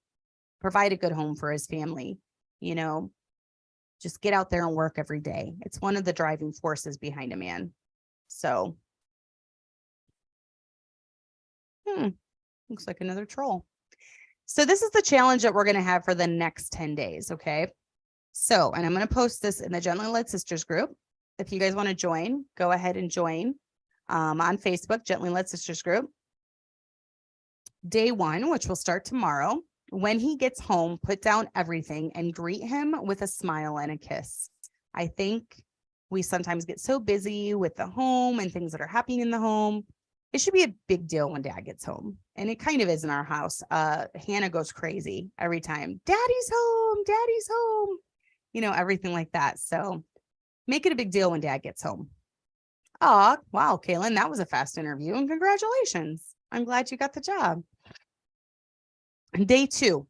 provide a good home for his family, you know, just get out there and work every day. It's one of the driving forces behind a man. So, looks like another troll. So this is the challenge that we're going to have for the next 10 days. Okay. So, and I'm going to post this in the Gently Led Sisters group. If you guys want to join, go ahead and join on Facebook, Gently Led Sisters group. Day 1, which will start tomorrow. When he gets home, put down everything and greet him with a smile and a kiss. I think we sometimes get so busy with the home and things that are happening in the home. It should be a big deal when dad gets home. And it kind of is in our house. Hannah goes crazy every time. Daddy's home, daddy's home. You know, everything like that. So make it a big deal when dad gets home. Oh, wow, Kaylin, that was a fast interview and congratulations. I'm glad you got the job. Day 2,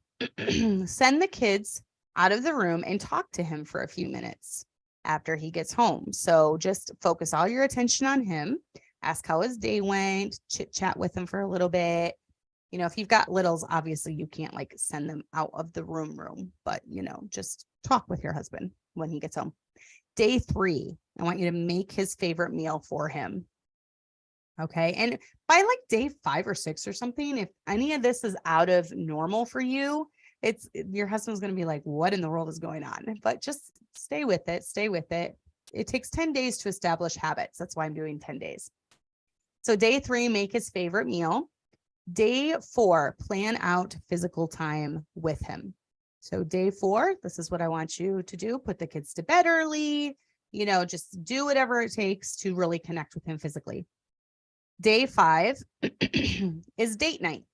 send the kids out of the room and talk to him for a few minutes after he gets home. So just focus all your attention on him. Ask how his day went, chit chat with him for a little bit. You know, if you've got littles, obviously you can't like send them out of the room, but you know, just talk with your husband. when he gets home. Day 3, I want you to make his favorite meal for him. Okay. And by like day 5 or 6 or something, if any of this is out of normal for you, your husband's going to be like, what in the world is going on? But just stay with it. Stay with it. It takes 10 days to establish habits. That's why I'm doing 10 days. So day 3, make his favorite meal. Day 4, plan out physical time with him. So day 4, this is what I want you to do. Put the kids to bed early, just do whatever it takes to really connect with him physically. Day 5 is date night.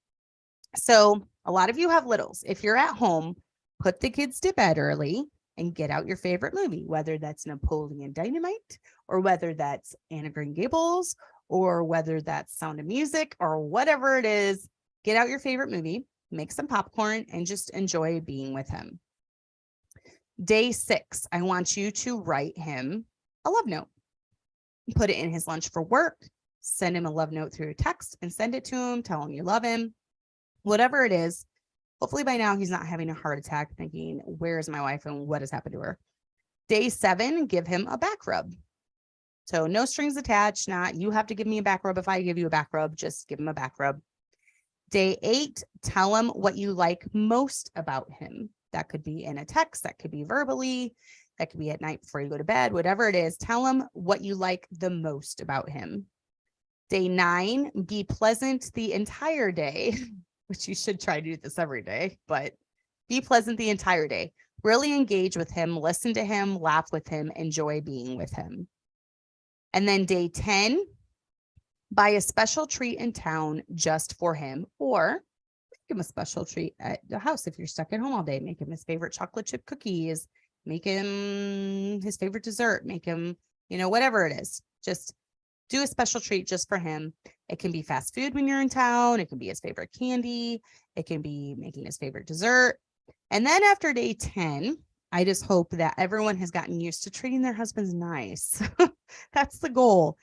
So a lot of you have littles. If you're at home, put the kids to bed early and get out your favorite movie, whether that's Napoleon Dynamite or whether that's Anne of Green Gables or whether that's Sound of Music or whatever it is. Get out your favorite movie, make some popcorn, and just enjoy being with him. Day 6, I want you to write him a love note. Put it in his lunch for work. Send him a love note through text and send it to him. Tell him you love him. Whatever it is. Hopefully by now he's not having a heart attack thinking, where is my wife and what has happened to her? Day 7, give him a back rub. So no strings attached, not you have to give me a back rub if I give you a back rub, just give him a back rub. Day 8, tell him what you like most about him. That could be in a text, that could be verbally, that could be at night before you go to bed, whatever it is, tell him what you like the most about him. Day 9, be pleasant the entire day, which you should try to do this every day, but be pleasant the entire day. Really engage with him, listen to him, laugh with him, enjoy being with him. And then day 10, buy a special treat in town just for him, or make him a special treat at the house. If you're stuck at home all day, make him his favorite chocolate chip cookies, make him his favorite dessert, make him, whatever it is, just do a special treat just for him. It can be fast food when you're in town. It can be his favorite candy. It can be making his favorite dessert. And then after day 10, I just hope that everyone has gotten used to treating their husbands nice. That's the goal.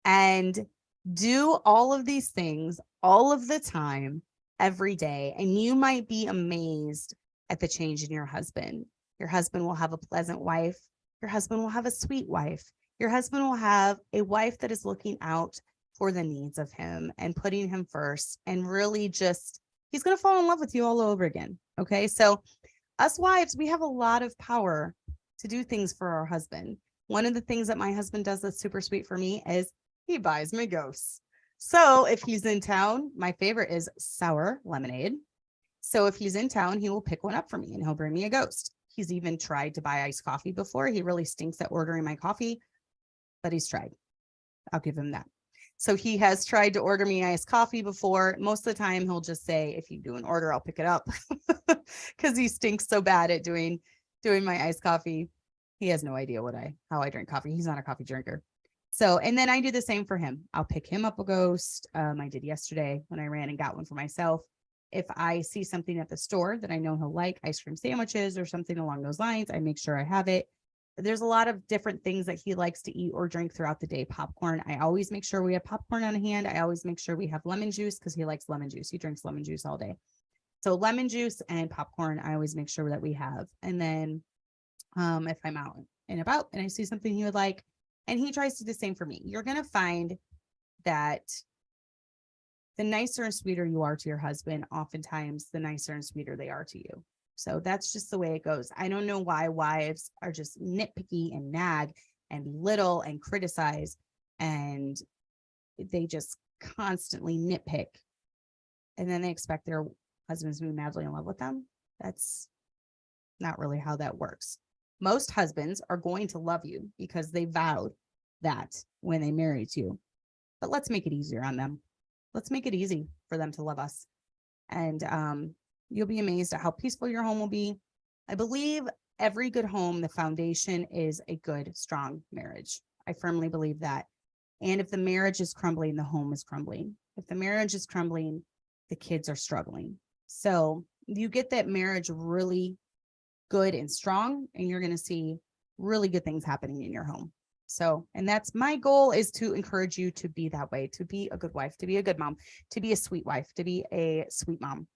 And do all of these things all of the time, every day. And you might be amazed at the change in your husband. Your husband will have a pleasant wife. Your husband will have a sweet wife. Your husband will have a wife that is looking out for the needs of him and putting him first, and really he's going to fall in love with you all over again. Okay. So us wives, we have a lot of power to do things for our husband. One of the things that my husband does that's super sweet for me is he buys me ghosts. So if he's in town, my favorite is sour lemonade. So if he's in town, he will pick one up for me and he'll bring me a ghost. He's even tried to buy iced coffee before. He really stinks at ordering my coffee, but he's tried. I'll give him that. So he has tried to order me iced coffee before. Most of the time he'll just say, if you do an order, I'll pick it up, because he stinks so bad at doing my iced coffee. He has no idea how I drink coffee. He's not a coffee drinker. So, and then I do the same for him. I'll pick him up a ghost. I did yesterday when I ran and got one for myself. If I see something at the store that I know he'll like, ice cream sandwiches or something along those lines, I make sure I have it. There's a lot of different things that he likes to eat or drink throughout the day. Popcorn. I always make sure we have popcorn on hand. I always make sure we have lemon juice because he likes lemon juice. He drinks lemon juice all day. So lemon juice and popcorn, I always make sure that we have. And then if I'm out and about and I see something he would like, and he tries to do the same for me, you're going to find that the nicer and sweeter you are to your husband, oftentimes the nicer and sweeter they are to you. So that's just the way it goes. I don't know why wives are just nitpicky and nag and belittle and criticize, and they just constantly nitpick. And then they expect their husbands to be madly in love with them. That's not really how that works. Most husbands are going to love you because they vowed that when they married you. But let's make it easier on them. Let's make it easy for them to love us. And you'll be amazed at how peaceful your home will be. I believe every good home, the foundation is a good, strong marriage. I firmly believe that. And if the marriage is crumbling, the home is crumbling. If the marriage is crumbling, the kids are struggling. So you get that marriage really good and strong, and you're going to see really good things happening in your home. So, and that's my goal, is to encourage you to be that way, to be a good wife, to be a good mom, to be a sweet wife, to be a sweet mom.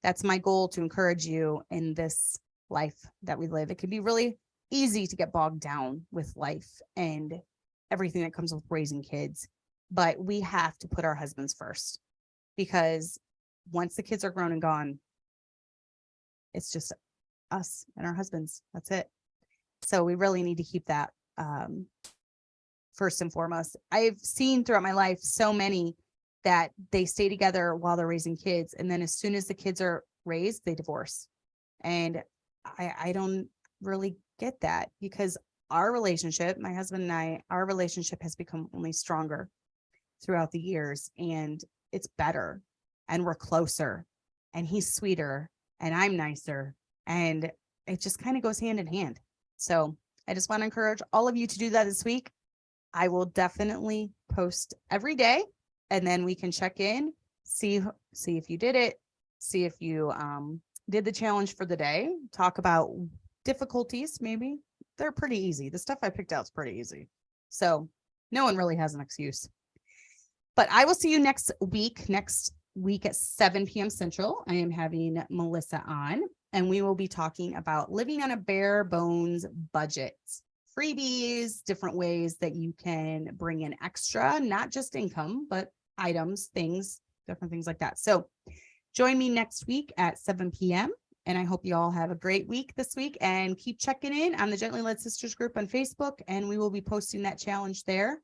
That's my goal, to encourage you in this life that we live. It can be really easy to get bogged down with life and everything that comes with raising kids, but we have to put our husbands first, because once the kids are grown and gone, it's just us and our husbands. That's it. So we really need to keep that first and foremost. I've seen throughout my life so many that they stay together while they're raising kids, and then as soon as the kids are raised, they divorce. And I don't really get that, because our relationship, my husband and I, our relationship has become only stronger throughout the years, and it's better, and we're closer, and he's sweeter and I'm nicer, and it just kind of goes hand in hand. So I just want to encourage all of you to do that this week. I will definitely post every day, and then we can check in, see if you did it, see if you did the challenge for the day, talk about difficulties. Maybe they're pretty easy. The stuff I picked out is pretty easy. So no one really has an excuse. But I will see you next week at 7 p.m. Central. I am having Melissa on, and we will be talking about living on a bare bones budget, freebies, different ways that you can bring in extra, not just income, but items, things, different things like that. So join me next week at 7 p.m. And I hope you all have a great week this week, and keep checking in on the Gently Led Sisters group on Facebook. And we will be posting that challenge there.